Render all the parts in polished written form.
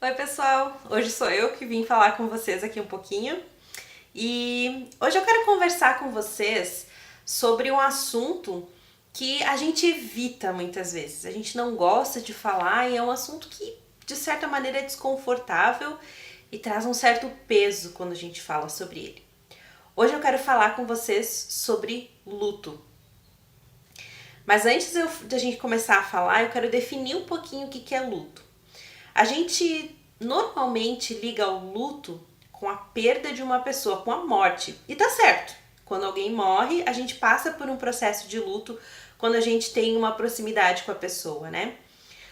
Oi pessoal, hoje sou eu que vim falar com vocês aqui um pouquinho e hoje eu quero conversar com vocês sobre um assunto que a gente evita muitas vezes, a gente não gosta de falar e é um assunto que de certa maneira é desconfortável e traz um certo peso quando a gente fala sobre ele. Hoje eu quero falar com vocês sobre luto. Mas antes de a gente começar a falar, eu quero definir um pouquinho o que é luto. A gente normalmente liga o luto com a perda de uma pessoa, com a morte. E tá certo, quando alguém morre, a gente passa por um processo de luto quando a gente tem uma proximidade com a pessoa, né?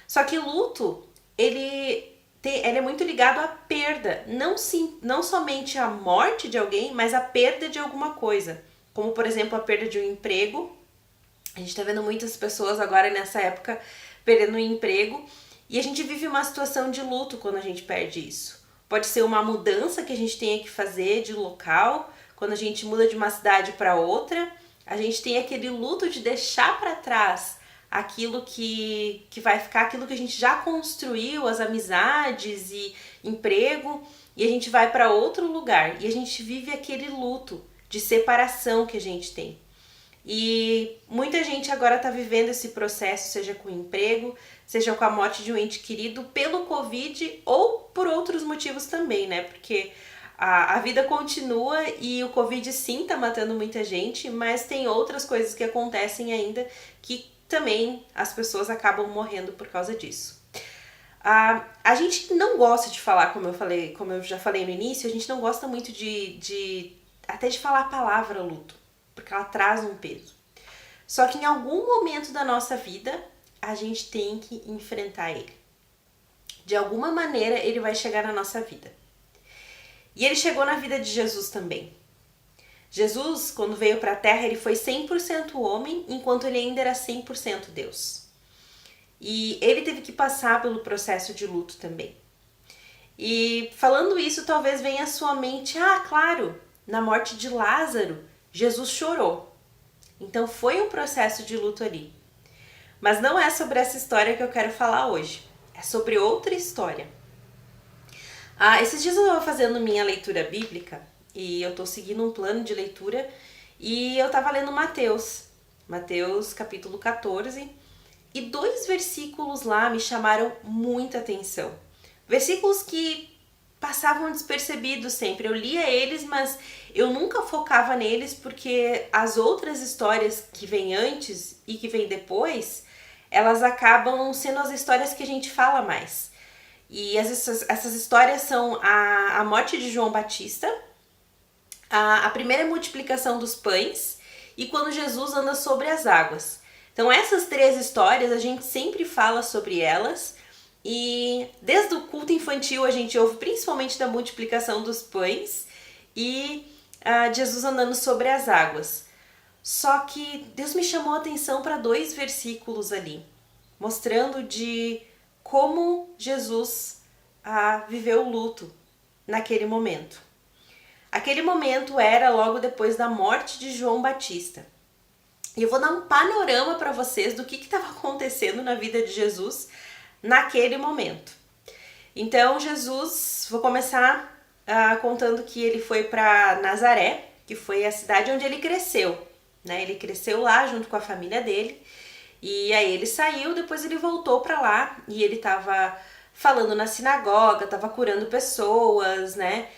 Só que luto, ele é muito ligado à perda, não somente à morte de alguém, mas à perda de alguma coisa. Como, por exemplo, a perda de um emprego. A gente tá vendo muitas pessoas agora nessa época perdendo o emprego e a gente vive uma situação de luto quando a gente perde isso. Pode ser uma mudança que a gente tenha que fazer de local, quando a gente muda de uma cidade para outra, a gente tem aquele luto de deixar para trás aquilo que vai ficar, aquilo que a gente já construiu, as amizades e emprego, e a gente vai para outro lugar e a gente vive aquele luto de separação que a gente tem. E muita gente agora está vivendo esse processo, seja com emprego, seja com a morte de um ente querido, pelo Covid ou por outros motivos também, né? Porque a vida continua e o Covid sim tá matando muita gente, mas tem outras coisas que acontecem ainda que também as pessoas acabam morrendo por causa disso. A gente não gosta de falar, como eu já falei no início, a gente não gosta muito até de falar a palavra luto, porque ela traz um peso. Só que em algum momento da nossa vida, a gente tem que enfrentar ele. De alguma maneira, ele vai chegar na nossa vida. E ele chegou na vida de Jesus também. Jesus, quando veio para a Terra, ele foi 100% homem, enquanto ele ainda era 100% Deus. E ele teve que passar pelo processo de luto também. E falando isso, talvez venha à sua mente, claro, na morte de Lázaro, Jesus chorou. Então foi um processo de luto ali. Mas não é sobre essa história que eu quero falar hoje. É sobre outra história. Esses dias eu estava fazendo minha leitura bíblica e eu estou seguindo um plano de leitura e eu estava lendo Mateus capítulo 14, e 2 versículos lá me chamaram muita atenção. Versículos que passavam despercebidos sempre. Eu lia eles, mas eu nunca focava neles porque as outras histórias que vêm antes e que vêm depois, elas acabam sendo as histórias que a gente fala mais. E essas histórias são a morte de João Batista, a primeira multiplicação dos pães e quando Jesus anda sobre as águas. Então essas 3 histórias a gente sempre fala sobre elas. E desde o culto infantil a gente ouve principalmente da multiplicação dos pães e Jesus andando sobre as águas. Só que Deus me chamou a atenção para 2 versículos ali, mostrando de como Jesus viveu o luto naquele momento. Aquele momento era logo depois da morte de João Batista. E eu vou dar um panorama para vocês do que estava acontecendo na vida de Jesus naquele momento. Então Jesus, vou começar contando que ele foi para Nazaré, que foi a cidade onde ele cresceu, né? Ele cresceu lá junto com a família dele, e aí ele saiu, depois ele voltou para lá, e ele estava falando na sinagoga, estava curando pessoas, né?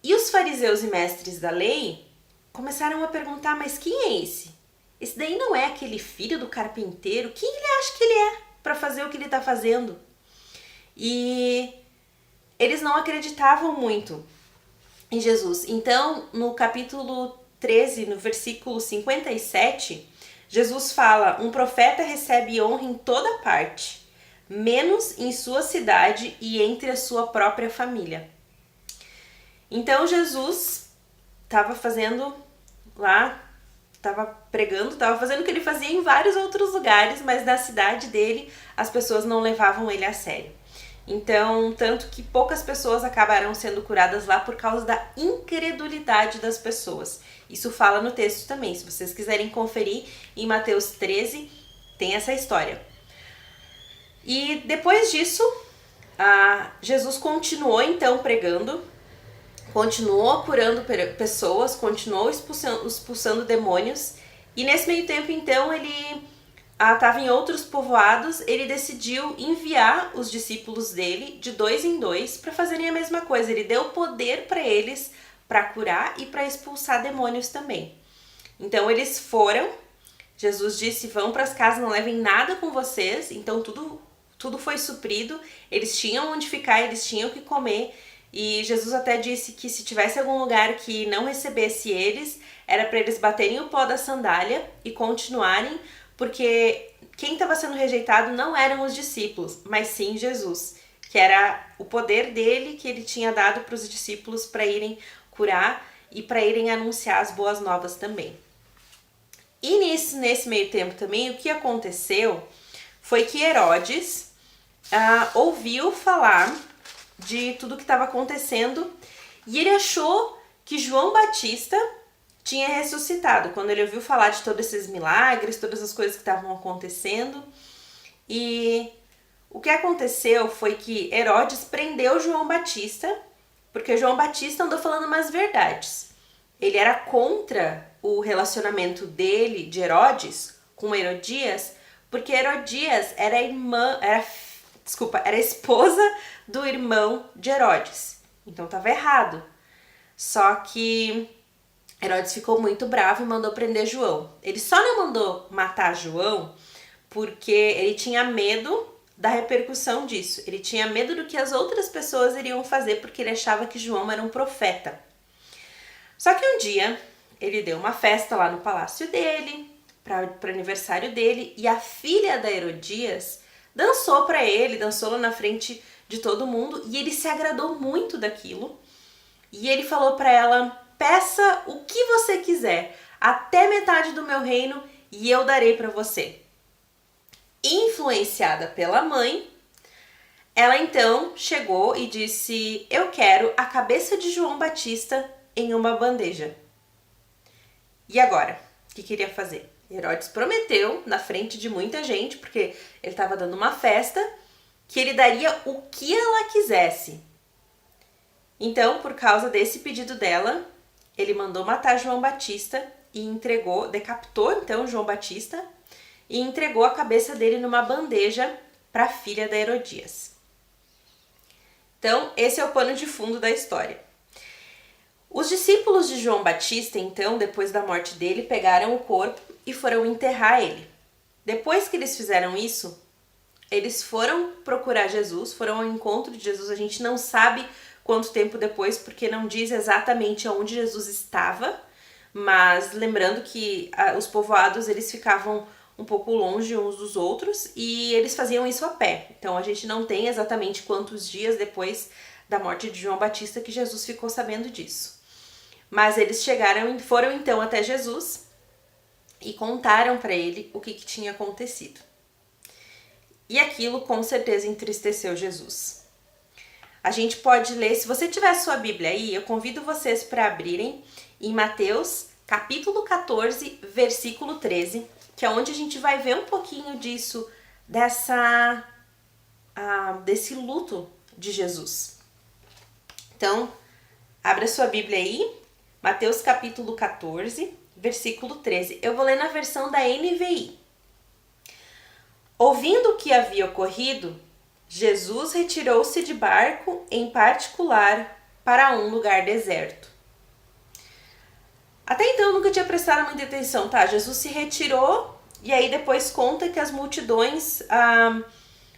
E os fariseus e mestres da lei começaram a perguntar, mas quem é esse? Esse daí não é aquele filho do carpinteiro? Quem ele acha que ele é para fazer o que ele está fazendo? E eles não acreditavam muito em Jesus. Então, no capítulo 13, no versículo 57, Jesus fala: um profeta recebe honra em toda parte, menos em sua cidade e entre a sua própria família. Então Jesus estava fazendo lá, estava pregando, estava fazendo o que ele fazia em vários outros lugares, mas na cidade dele as pessoas não levavam ele a sério. Então, tanto que poucas pessoas acabaram sendo curadas lá por causa da incredulidade das pessoas. Isso fala no texto também, se vocês quiserem conferir, em Mateus 13 tem essa história. E depois disso, Jesus continuou então pregando, continuou curando pessoas, continuou expulsando demônios, e nesse meio tempo então ele estava em outros povoados. Ele decidiu enviar os discípulos dele de 2 em 2 para fazerem a mesma coisa. Ele deu poder para eles para curar e para expulsar demônios também. Então eles foram, Jesus disse, vão para as casas, não levem nada com vocês. Então tudo foi suprido, eles tinham onde ficar, eles tinham o que comer. E Jesus até disse que se tivesse algum lugar que não recebesse eles, era para eles baterem o pó da sandália e continuarem, porque quem estava sendo rejeitado não eram os discípulos, mas sim Jesus, que era o poder dele que ele tinha dado para os discípulos para irem curar e para irem anunciar as boas novas também. E nesse meio tempo também, o que aconteceu foi que Herodes ouviu falar de tudo que estava acontecendo e ele achou que João Batista tinha ressuscitado, quando ele ouviu falar de todos esses milagres, todas as coisas que estavam acontecendo. E o que aconteceu foi que Herodes prendeu João Batista, porque João Batista andou falando umas verdades. Ele era contra o relacionamento dele, de Herodes, com Herodias, porque Herodias era esposa do irmão de Herodes. Então estava errado. Só que Herodes ficou muito bravo e mandou prender João. Ele só não mandou matar João porque ele tinha medo da repercussão disso. Ele tinha medo do que as outras pessoas iriam fazer, porque ele achava que João era um profeta. Só que um dia ele deu uma festa lá no palácio dele, para o aniversário dele, e a filha da Herodias dançou para ele, dançou lá na frente de todo mundo, e ele se agradou muito daquilo. E ele falou para ela: peça o que você quiser, até metade do meu reino, e eu darei para você. Influenciada pela mãe, ela então chegou e disse: eu quero a cabeça de João Batista em uma bandeja. E agora? O que queria fazer? Herodes prometeu na frente de muita gente, porque ele estava dando uma festa, que ele daria o que ela quisesse. Então, por causa desse pedido dela, ele mandou matar João Batista e decapitou então João Batista e entregou a cabeça dele numa bandeja para a filha da Herodias. Então, esse é o pano de fundo da história. Os discípulos de João Batista, então, depois da morte dele, pegaram o corpo e foram enterrar ele. Depois que eles fizeram isso, eles foram procurar Jesus, foram ao encontro de Jesus. A gente não sabe quanto tempo depois, porque não diz exatamente onde Jesus estava, mas lembrando que os povoados, eles ficavam um pouco longe uns dos outros e eles faziam isso a pé. Então a gente não tem exatamente quantos dias depois da morte de João Batista que Jesus ficou sabendo disso. Mas eles foram então até Jesus e contaram para ele o que tinha acontecido. E aquilo com certeza entristeceu Jesus. A gente pode ler, se você tiver sua Bíblia aí, eu convido vocês para abrirem em Mateus capítulo 14, versículo 13, que é onde a gente vai ver um pouquinho disso, desse luto de Jesus. Então, abra sua Bíblia aí, Mateus capítulo 14, versículo 13. Eu vou ler na versão da NVI. Ouvindo o que havia ocorrido, Jesus retirou-se de barco em particular para um lugar deserto. Até então eu nunca tinha prestado muita atenção, tá? Jesus se retirou e aí depois conta que as multidões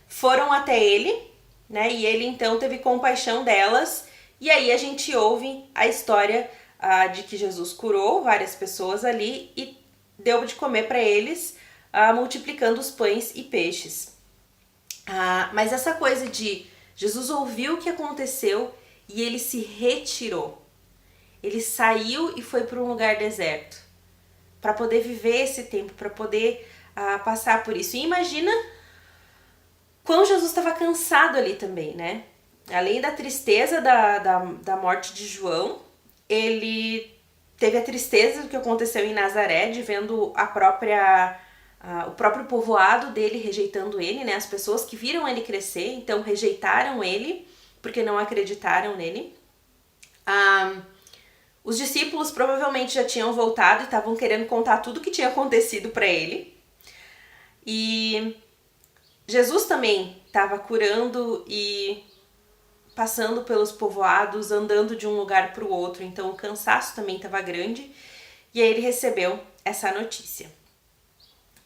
foram até ele, né? E ele então teve compaixão delas. E aí a gente ouve a história de que Jesus curou várias pessoas ali e deu de comer para eles, multiplicando os pães e peixes. Mas essa coisa de Jesus ouviu o que aconteceu e ele se retirou. Ele saiu e foi para um lugar deserto para poder viver esse tempo, para poder passar por isso. E imagina quão Jesus estava cansado ali também, né? Além da tristeza da morte de João, ele teve a tristeza do que aconteceu em Nazaré, de vendo a própria o próprio povoado dele rejeitando ele, né? As pessoas que viram ele crescer, então rejeitaram ele porque não acreditaram nele. Os discípulos provavelmente já tinham voltado e estavam querendo contar tudo o que tinha acontecido para ele. E Jesus também estava curando e passando pelos povoados, andando de um lugar para o outro, então o cansaço também estava grande. E aí ele recebeu essa notícia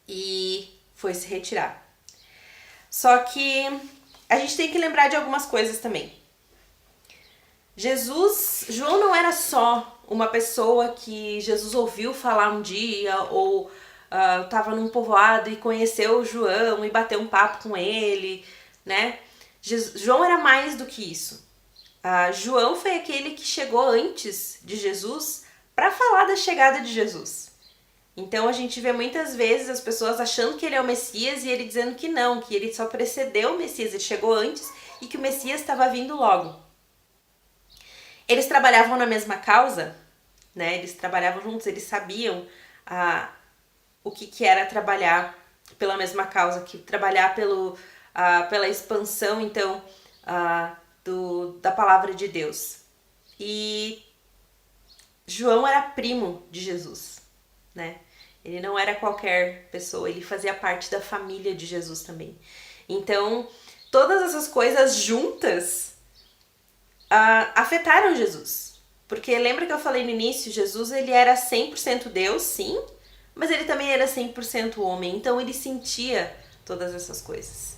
e foi se retirar. Só que a gente tem que lembrar de algumas coisas também. João não era só uma pessoa que Jesus ouviu falar um dia ou estava num povoado e conheceu João e bateu um papo com ele, né? João era mais do que isso. João foi aquele que chegou antes de Jesus para falar da chegada de Jesus. Então a gente vê muitas vezes as pessoas achando que ele é o Messias e ele dizendo que não, que ele só precedeu o Messias, ele chegou antes e que o Messias estava vindo logo. Eles trabalhavam na mesma causa, né? Eles trabalhavam juntos, eles sabiam o que era trabalhar pela mesma causa, que trabalhar pela expansão, então, da palavra de Deus. E João era primo de Jesus, né? Ele não era qualquer pessoa, ele fazia parte da família de Jesus também. Então, todas essas coisas juntas afetaram Jesus. Porque lembra que eu falei no início, Jesus ele era 100% Deus, sim, mas ele também era 100% homem, então ele sentia todas essas coisas.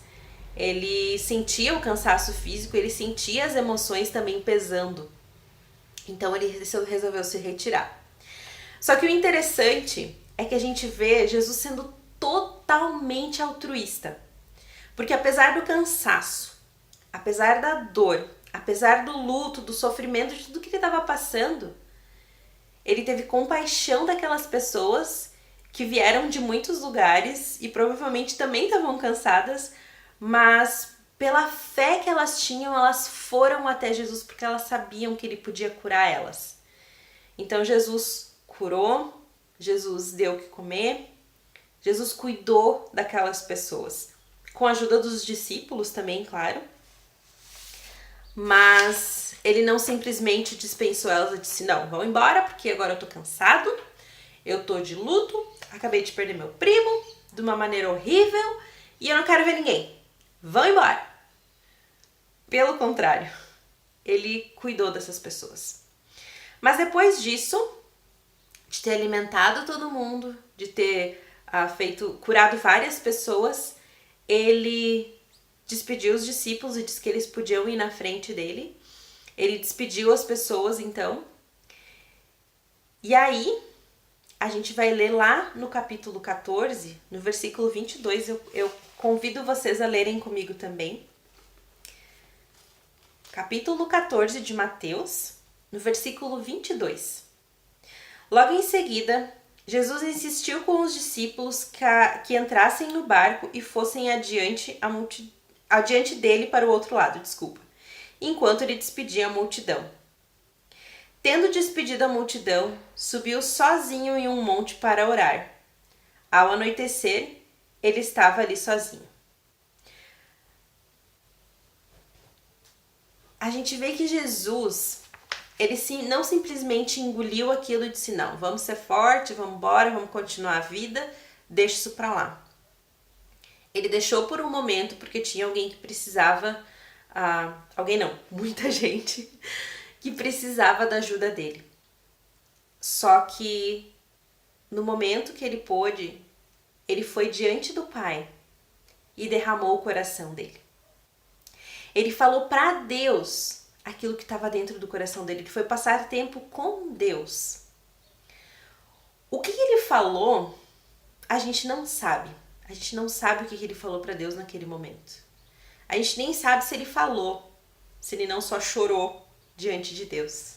Ele sentia o cansaço físico, ele sentia as emoções também pesando. Então ele resolveu se retirar. Só que o interessante é que a gente vê Jesus sendo totalmente altruísta. Porque apesar do cansaço, apesar da dor, apesar do luto, do sofrimento, de tudo que ele estava passando, ele teve compaixão daquelas pessoas que vieram de muitos lugares e provavelmente também estavam cansadas, mas pela fé que elas tinham, elas foram até Jesus porque elas sabiam que ele podia curar elas. Então Jesus curou, Jesus deu o que comer, Jesus cuidou daquelas pessoas, com a ajuda dos discípulos também, claro. Mas ele não simplesmente dispensou elas e disse, não, vão embora porque agora eu tô cansado, eu tô de luto, acabei de perder meu primo de uma maneira horrível e eu não quero ver ninguém. Vão embora. Pelo contrário, ele cuidou dessas pessoas. Mas depois disso, de ter alimentado todo mundo, de ter curado várias pessoas, ele despediu os discípulos e disse que eles podiam ir na frente dele. Ele despediu as pessoas, então. E aí, a gente vai ler lá no capítulo 14, no versículo 22. Eu convido vocês a lerem comigo também. Capítulo 14 de Mateus, no versículo 22. Logo em seguida, Jesus insistiu com os discípulos que entrassem no barco e fossem adiante dele para o outro lado, enquanto ele despedia a multidão. Tendo despedido a multidão, subiu sozinho em um monte para orar. Ao anoitecer, ele estava ali sozinho. A gente vê que Jesus, ele não simplesmente engoliu aquilo e disse, não, vamos ser forte, vamos embora, vamos continuar a vida, deixa isso pra lá. Ele deixou por um momento porque tinha alguém que precisava, muita gente que precisava da ajuda dele. Só que no momento que ele pôde, ele foi diante do Pai e derramou o coração dele. Ele falou para Deus aquilo que estava dentro do coração dele, que foi passar tempo com Deus. O que ele falou, a gente não sabe. A gente não sabe o que ele falou para Deus naquele momento. A gente nem sabe se ele falou, se ele não só chorou diante de Deus.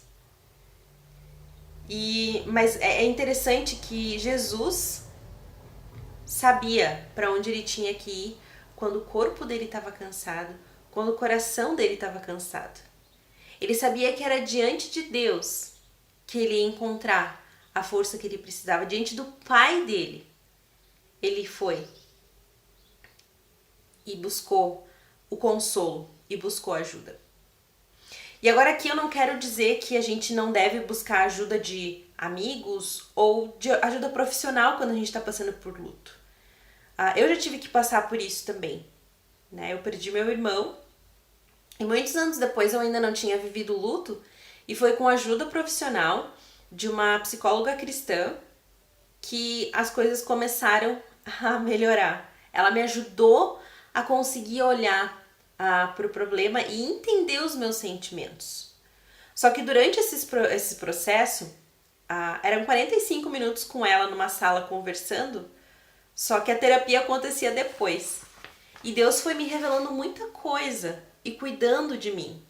Mas é interessante que Jesus sabia para onde ele tinha que ir quando o corpo dele estava cansado, quando o coração dele estava cansado. Ele sabia que era diante de Deus que ele ia encontrar a força que ele precisava, diante do Pai dele. ele foi e buscou o consolo e buscou ajuda. E agora aqui eu não quero dizer que a gente não deve buscar ajuda de amigos ou de ajuda profissional quando a gente está passando por luto. Eu já tive que passar por isso também, né? Eu perdi meu irmão e muitos anos depois eu ainda não tinha vivido o luto e foi com ajuda profissional de uma psicóloga cristã que as coisas começaram a melhorar. Ela me ajudou a conseguir olhar para o problema e entender os meus sentimentos. Só que durante esse processo, eram 45 minutos com ela numa sala conversando, só que a terapia acontecia depois. E Deus foi me revelando muita coisa e cuidando de mim.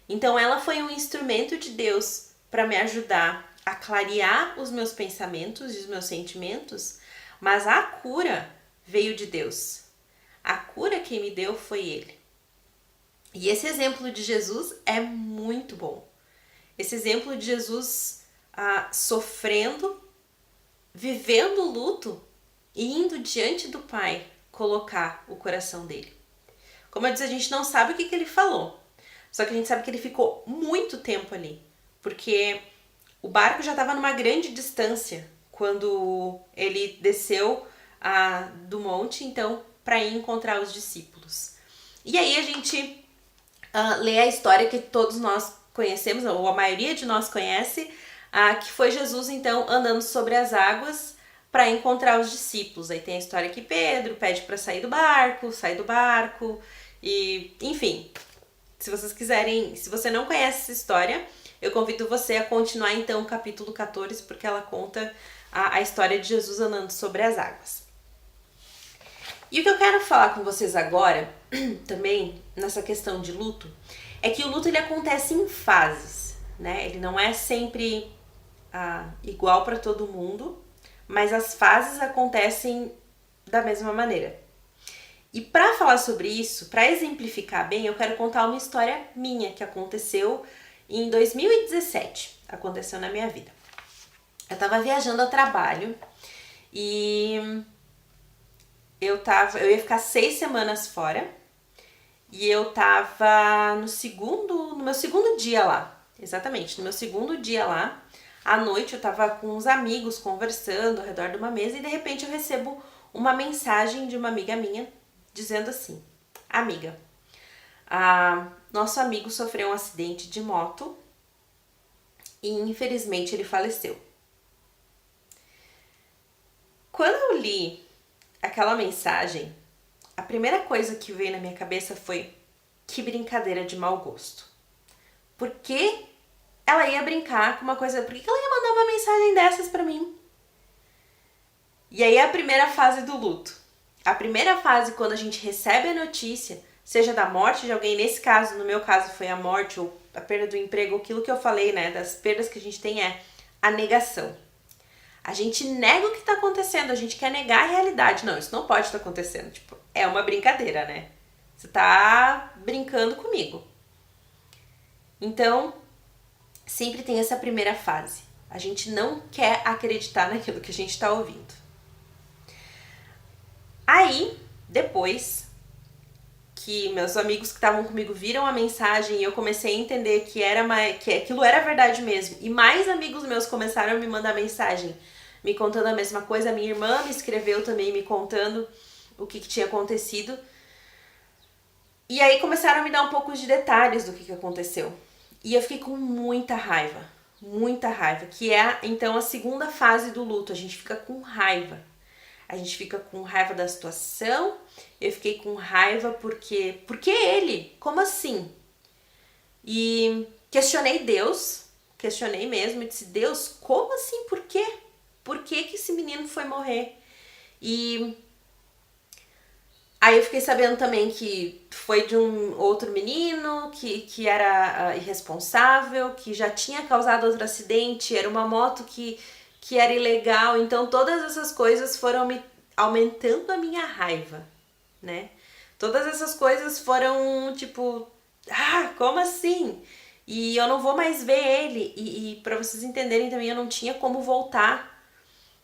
Então ela foi um instrumento de Deus para me ajudar a clarear os meus pensamentos e os meus sentimentos, mas a cura veio de Deus. A cura quem me deu foi Ele. E esse exemplo de Jesus é muito bom. Esse exemplo de Jesus sofrendo, vivendo o luto e indo diante do Pai colocar o coração dele. Como eu disse, a gente não sabe o que ele falou, só que a gente sabe que ele ficou muito tempo ali, porque o barco já estava numa grande distância quando ele desceu do monte, então, para ir encontrar os discípulos. E aí a gente lê a história que todos nós conhecemos, ou a maioria de nós conhece, que foi Jesus, então, andando sobre as águas para encontrar os discípulos. Aí tem a história que Pedro pede para sair do barco, e enfim, se vocês quiserem, se você não conhece essa história, eu convido você a continuar então o capítulo 14, porque ela conta a história de Jesus andando sobre as águas. E o que eu quero falar com vocês agora, também nessa questão de luto, é que o luto ele acontece em fases, né? Ele não é sempre igual para todo mundo, mas as fases acontecem da mesma maneira. E para falar sobre isso, para exemplificar bem, eu quero contar uma história minha que aconteceu em 2017. Aconteceu na minha vida. Eu estava viajando a trabalho e eu ia ficar 6 semanas fora e eu tava no meu segundo dia lá. Exatamente, no meu segundo dia lá. À noite eu tava com uns amigos conversando ao redor de uma mesa e de repente eu recebo uma mensagem de uma amiga minha dizendo assim: amiga, nosso amigo sofreu um acidente de moto e infelizmente ele faleceu. Quando eu li aquela mensagem, a primeira coisa que veio na minha cabeça foi: que brincadeira de mau gosto. Por que ela ia brincar com uma coisa? Por que ela ia mandar uma mensagem dessas pra mim? E aí a primeira fase do luto. A primeira fase, quando a gente recebe a notícia, seja da morte de alguém, nesse caso, no meu caso foi a morte ou a perda do emprego, aquilo que eu falei, né, das perdas que a gente tem é a negação. A gente nega o que tá acontecendo, a gente quer negar a realidade. Não, isso não pode estar acontecendo. Tipo, é uma brincadeira, né? Você tá brincando comigo. Então, sempre tem essa primeira fase. A gente não quer acreditar naquilo que a gente tá ouvindo. Aí, depois que meus amigos que estavam comigo viram a mensagem e eu comecei a entender que aquilo era verdade mesmo, e mais amigos meus começaram a me mandar mensagem me contando a mesma coisa, a minha irmã me escreveu também me contando o que tinha acontecido, e aí começaram a me dar um pouco de detalhes do que aconteceu, e eu fiquei com muita raiva, que é então a segunda fase do luto. A gente fica com raiva. A gente fica com raiva da situação. Eu fiquei com raiva porque ele? Como assim? E questionei Deus, questionei mesmo e disse: Deus, como assim? Por quê? Por que esse menino foi morrer? E aí eu fiquei sabendo também que foi de um outro menino que era irresponsável, que já tinha causado outro acidente, era uma moto que era ilegal. Então todas essas coisas foram me aumentando a minha raiva, né? Todas essas coisas foram tipo, como assim? E eu não vou mais ver ele. E para vocês entenderem também, eu não tinha como voltar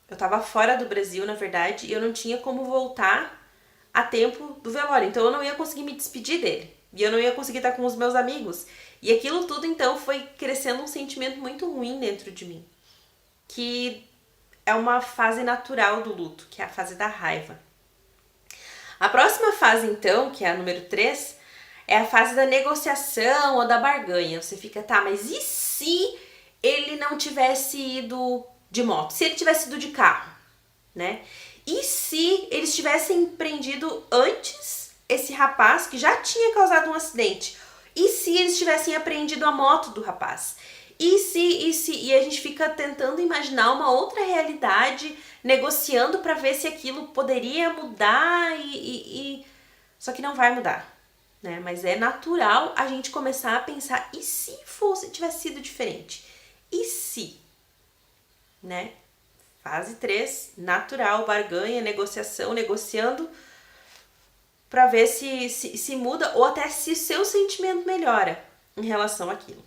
Eu tava fora do Brasil, na verdade, e eu não tinha como voltar a tempo do velório. Então eu não ia conseguir me despedir dele. E eu não ia conseguir estar com os meus amigos. E aquilo tudo, então, foi crescendo um sentimento muito ruim dentro de mim. Que é uma fase natural do luto, que é a fase da raiva. A próxima fase, então, que é a número 3, é a fase da negociação ou da barganha. Você fica, tá, mas e se ele não tivesse ido de moto? Se ele tivesse ido de carro, né? E se eles tivessem prendido antes esse rapaz que já tinha causado um acidente? E se eles tivessem apreendido a moto do rapaz? E a gente fica tentando imaginar uma outra realidade, negociando para ver se aquilo poderia mudar só que não vai mudar, né? Mas é natural a gente começar a pensar, e se tivesse sido diferente? E se, né? Fase 3, natural, barganha, negociação, negociando para ver se muda ou até se seu sentimento melhora em relação àquilo.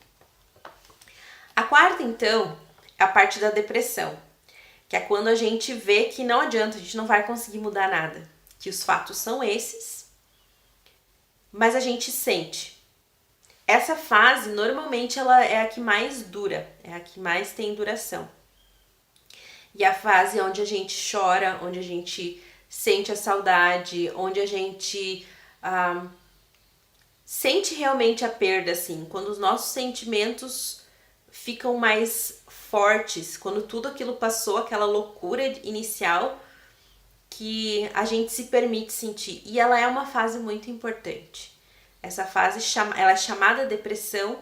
A quarta, então, é a parte da depressão, que é quando a gente vê que não adianta, a gente não vai conseguir mudar nada, que os fatos são esses, mas a gente sente. Essa fase, normalmente, ela é a que mais dura, é a que mais tem duração. E a fase onde a gente chora, onde a gente sente a saudade, onde a gente sente realmente a perda, assim, quando os nossos sentimentos ficam mais fortes, quando tudo aquilo passou, aquela loucura inicial, que a gente se permite sentir. E ela é uma fase muito importante. Essa fase ela é chamada depressão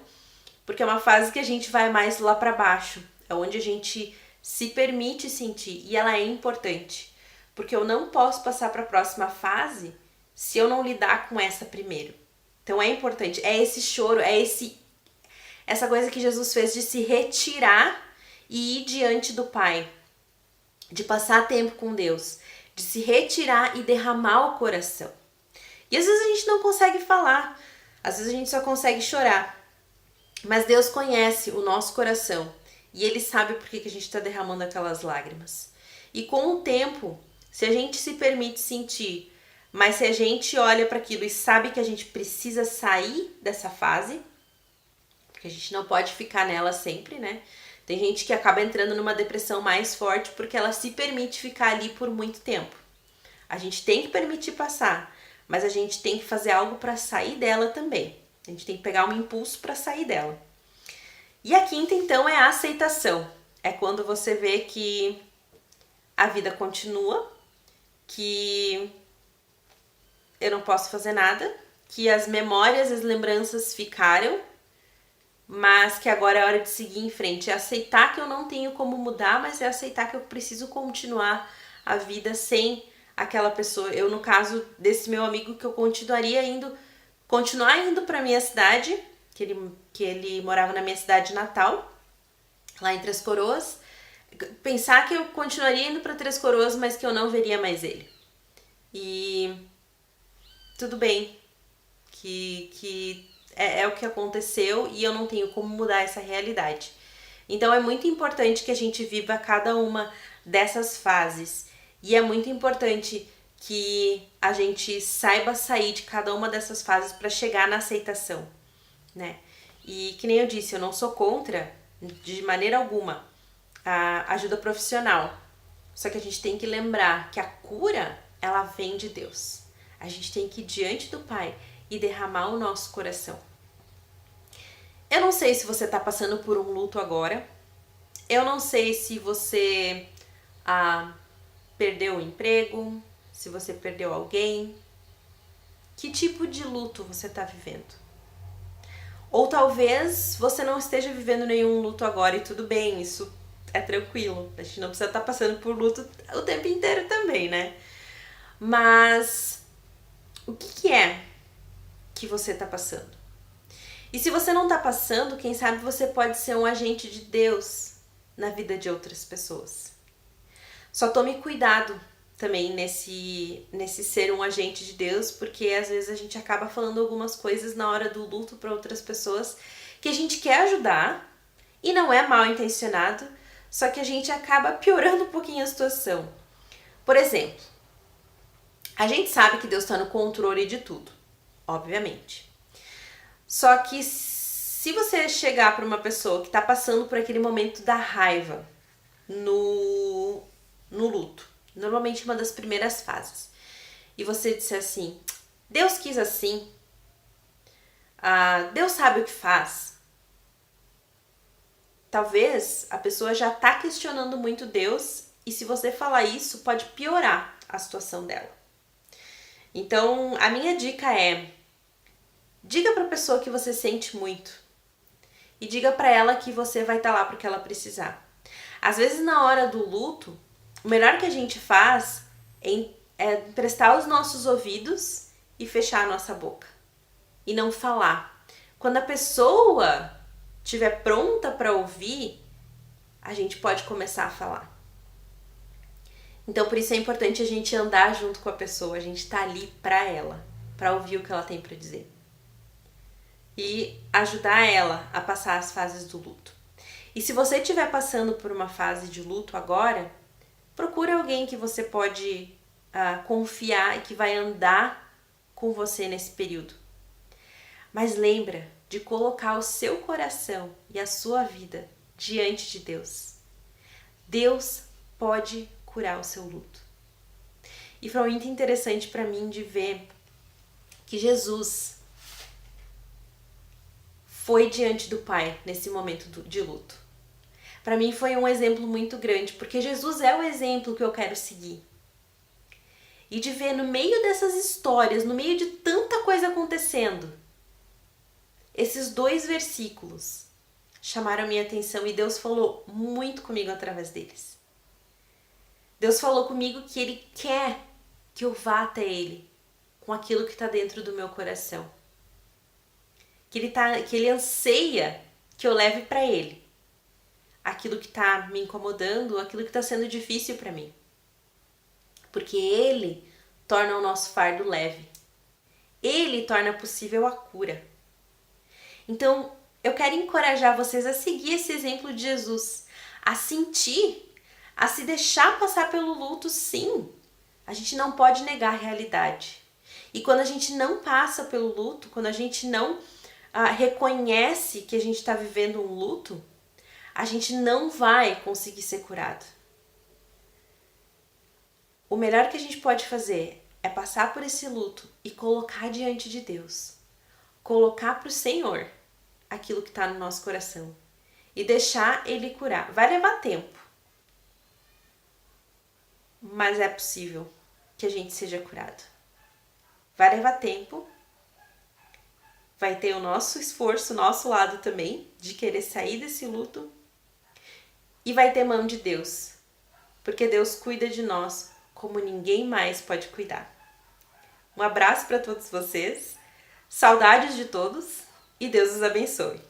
porque é uma fase que a gente vai mais lá para baixo, é onde a gente se permite sentir, e ela é importante, porque eu não posso passar para a próxima fase se eu não lidar com essa primeiro. Então é importante, é esse choro, é essa coisa que Jesus fez de se retirar e ir diante do Pai, de passar tempo com Deus, de se retirar e derramar o coração. E às vezes a gente não consegue falar, às vezes a gente só consegue chorar, mas Deus conhece o nosso coração e Ele sabe por que a gente está derramando aquelas lágrimas. E com o tempo, se a gente se permite sentir, mas se a gente olha para aquilo e sabe que a gente precisa sair dessa fase, porque a gente não pode ficar nela sempre, né? Tem gente que acaba entrando numa depressão mais forte porque ela se permite ficar ali por muito tempo. A gente tem que permitir passar, mas a gente tem que fazer algo para sair dela também. A gente tem que pegar um impulso para sair dela. E a quinta, então, é a aceitação. É quando você vê que a vida continua, que eu não posso fazer nada, que as memórias, as lembranças ficaram, mas que agora é hora de seguir em frente. É aceitar que eu não tenho como mudar, mas é aceitar que eu preciso continuar a vida sem aquela pessoa. Eu, no caso desse meu amigo, que eu continuar indo para minha cidade, que ele morava na minha cidade natal, lá em Três Coroas, pensar que eu continuaria indo para Três Coroas, mas que eu não veria mais ele. E tudo bem, que é o que aconteceu e eu não tenho como mudar essa realidade. Então é muito importante que a gente viva cada uma dessas fases. E é muito importante que a gente saiba sair de cada uma dessas fases para chegar na aceitação, né? E que nem eu disse, eu não sou contra, de maneira alguma, a ajuda profissional. Só que a gente tem que lembrar que a cura, ela vem de Deus. A gente tem que ir diante do Pai e derramar o nosso coração. Eu não sei se você está passando por um luto agora. Eu não sei se você perdeu o emprego, se você perdeu alguém. Que tipo de luto você está vivendo? Ou talvez você não esteja vivendo nenhum luto agora e tudo bem, isso é tranquilo. A gente não precisa estar passando por luto o tempo inteiro também, né? Mas o que é que você está passando? E se você não está passando, quem sabe você pode ser um agente de Deus na vida de outras pessoas. Só tome cuidado também nesse ser um agente de Deus, porque às vezes a gente acaba falando algumas coisas na hora do luto para outras pessoas que a gente quer ajudar e não é mal intencionado, só que a gente acaba piorando um pouquinho a situação. Por exemplo, a gente sabe que Deus está no controle de tudo, obviamente. Só que se você chegar para uma pessoa que está passando por aquele momento da raiva no luto, normalmente uma das primeiras fases, e você disser assim, Deus quis assim, Deus sabe o que faz, talvez a pessoa já está questionando muito Deus, e se você falar isso, pode piorar a situação dela. Então, a minha dica é, diga para a pessoa que você sente muito, e diga para ela que você vai estar lá porque ela precisar. Às vezes, na hora do luto, o melhor que a gente faz é prestar os nossos ouvidos e fechar a nossa boca. E não falar. Quando a pessoa estiver pronta para ouvir, a gente pode começar a falar. Então, por isso é importante a gente andar junto com a pessoa, a gente tá ali para ela, para ouvir o que ela tem para dizer. E ajudar ela a passar as fases do luto. E se você estiver passando por uma fase de luto agora, procure alguém que você pode confiar e que vai andar com você nesse período. Mas lembra de colocar o seu coração e a sua vida diante de Deus. Deus pode curar o seu luto. E foi muito interessante para mim de ver que Jesus foi diante do Pai nesse momento de luto. Para mim foi um exemplo muito grande, porque Jesus é o exemplo que eu quero seguir. E de ver no meio dessas histórias, no meio de tanta coisa acontecendo, esses 2 versículos chamaram a minha atenção e Deus falou muito comigo através deles. Deus falou comigo que Ele quer que eu vá até Ele com aquilo que está dentro do meu coração. Que Ele anseia que eu leve para Ele aquilo que está me incomodando, aquilo que está sendo difícil para mim. Porque Ele torna o nosso fardo leve. Ele torna possível a cura. Então, eu quero encorajar vocês a seguir esse exemplo de Jesus, a sentir, a se deixar passar pelo luto, sim. A gente não pode negar a realidade. E quando a gente não passa pelo luto, quando a gente não reconhece que a gente está vivendo um luto, a gente não vai conseguir ser curado. O melhor que a gente pode fazer é passar por esse luto e colocar diante de Deus. Colocar para o Senhor aquilo que está no nosso coração e deixar Ele curar. Vai levar tempo, mas é possível que a gente seja curado. Vai levar tempo, vai ter o nosso esforço, o nosso lado também, de querer sair desse luto, e vai ter mão de Deus, porque Deus cuida de nós como ninguém mais pode cuidar. Um abraço para todos vocês, saudades de todos e Deus os abençoe.